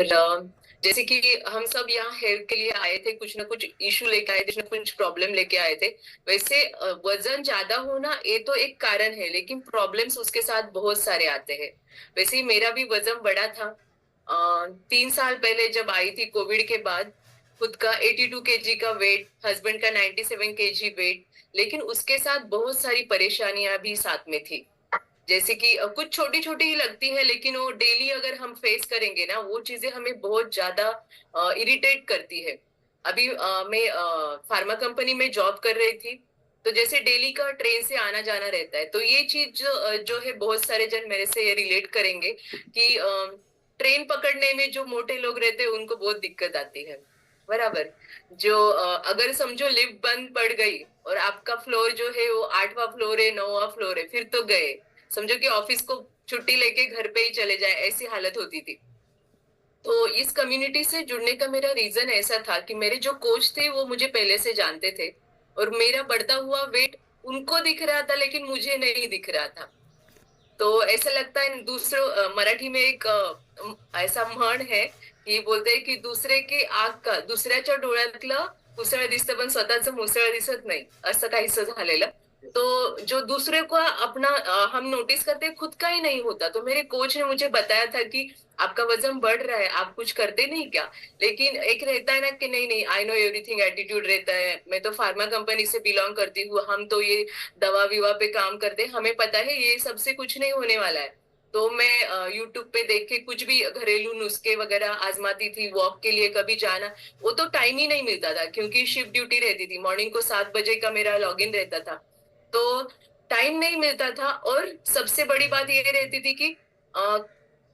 जैसे कि हम सब यहाँ हेल्थ के लिए आए थे, कुछ ना कुछ इशू लेके आए थे, कुछ ना कुछ प्रॉब्लम लेके आए थे। वैसे वजन ज्यादा होना ये तो एक कारण है, लेकिन प्रॉब्लम्स उसके साथ बहुत सारे आते हैं। वैसे ही मेरा भी वजन बढ़ा था 3 साल पहले जब आई थी कोविड के बाद। खुद का 82 kg का वेट, हस्बैंड का 97 kg वेट, लेकिन उसके साथ बहुत सारी परेशानियां भी साथ में थी। जैसे कि कुछ छोटी छोटी ही लगती है, लेकिन वो डेली अगर हम फेस करेंगे ना, वो चीजें हमें बहुत ज्यादा इरिटेट करती है। अभी मैं फार्मा कंपनी में जॉब कर रही थी, तो जैसे डेली का ट्रेन से आना जाना रहता है, तो ये चीज जो है बहुत सारे जन मेरे से ये रिलेट करेंगे कि ट्रेन पकड़ने में जो मोटे लोग रहते हैं उनको बहुत दिक्कत आती है। बराबर। जो अगर समझो लिफ्ट बंद पड़ गई और आपका फ्लोर जो है वो 8वां फ्लोर है, 9वां फ्लोर है, फिर तो गए। समझो कि ऑफिस को छुट्टी लेके घर पे ही चले जाए, ऐसी हालत होती थी। तो इस कम्युनिटी से जुड़ने का मेरा रीजन ऐसा था कि मेरे जो कोच थे वो मुझे पहले से जानते थे, और मेरा बढ़ता हुआ वेट उनको दिख रहा था लेकिन मुझे नहीं दिख रहा था। तो ऐसा लगता है दूसरों मराठी में एक ऐसा म्हण है कि बोलते हैं कि दूसरे के आग का दुसऱ्याच्या डोळ्यातलं मुसळ दिसतं पण स्वतःचं मुसळ दिसत नाही, असं काहीसं झालेलं। तो जो दूसरे को अपना हम नोटिस करते हैं, खुद का ही नहीं होता। तो मेरे कोच ने मुझे बताया था कि आपका वजन बढ़ रहा है, आप कुछ करते नहीं क्या? लेकिन एक रहता है ना कि नहीं नहीं, आई नो एवरीथिंग एटीट्यूड रहता है। मैं तो फार्मा कंपनी से बिलोंग करती हूँ, हम तो ये दवा विवा पे काम करते हैं, हमें पता है ये सबसे कुछ नहीं होने वाला है। तो मैं यूट्यूब पे देख के कुछ भी घरेलू नुस्खे वगैरह आजमाती थी, वॉक के लिए कभी जाना। वो तो टाइम ही नहीं मिलता था क्योंकि शिफ्ट ड्यूटी रहती थी, मॉर्निंग को 7 बजे का मेरा लॉग इन रहता था। तो टाइम नहीं मिलता था। और सबसे बड़ी बात ये रहती थी कि अ,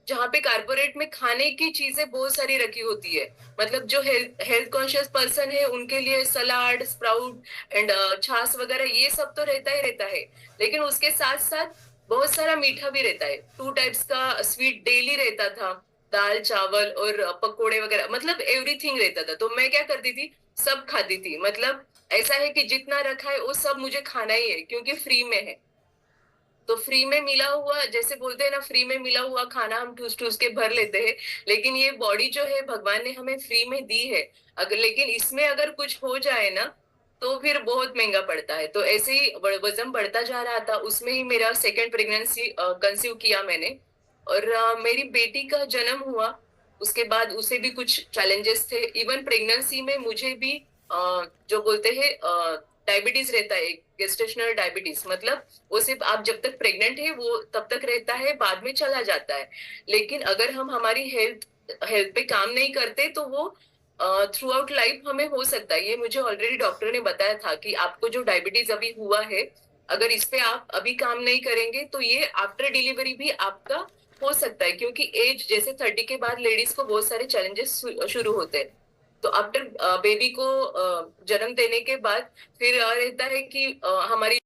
जहाँ पे कारपोरेट में खाने की चीजें बहुत सारी रखी होती है, मतलब जो हेल्थ हेल्थ कॉन्शियस पर्सन है उनके लिए सलाड, स्प्राउट एंड छाछ वगैरह ये सब तो रहता ही रहता है। लेकिन उसके साथ साथ बहुत सारा मीठा भी रहता है, 2 टाइप्स का स्वीट डेली रहता था। दाल चावल और पकोड़े वगैरह, मतलब एवरीथिंग रहता था। तो मैं क्या करती थी, सब खाती थी। मतलब ऐसा है कि जितना रखा है वो सब मुझे खाना ही है, क्योंकि फ्री में है। तो फ्री में मिला हुआ, जैसे बोलते हैं ना, फ्री में मिला हुआ खाना हम ठूस ठूस के भर लेते हैं। लेकिन ये बॉडी जो है भगवान ने हमें फ्री में दी है। अगर लेकिन इसमें अगर कुछ हो जाए ना, तो फिर बहुत महंगा पड़ता है। तो ऐसे ही वजन बढ़ता जा रहा था, उसमें ही मेरा सेकेंड प्रेगनेंसी कंसीव किया मैंने। और मेरी बेटी का जन्म हुआ। उसके बाद उसे भी कुछ चैलेंजेस थे, इवन प्रेगनेंसी में मुझे भी जो बोलते हैं डायबिटीज रहता है, गेस्टेशनल डायबिटीज। मतलब वो सिर्फ आप जब तक प्रेग्नेंट है वो तब तक रहता है, बाद में चला जाता है। लेकिन अगर हम हमारी हेल्थ हेल्थ पे काम नहीं करते तो वो थ्रू आउट लाइफ हमें हो सकता है। ये मुझे ऑलरेडी डॉक्टर ने बताया था कि आपको जो डायबिटीज अभी हुआ है, अगर इस पे आप अभी काम नहीं करेंगे तो ये आफ्टर डिलीवरी भी आपका हो सकता है। क्योंकि एज जैसे 30 के बाद लेडीज को बहुत सारे चैलेंजेस शुरू होते हैं। तो आफ्टर बेबी को जन्म देने के बाद फिर रहता है कि हमारी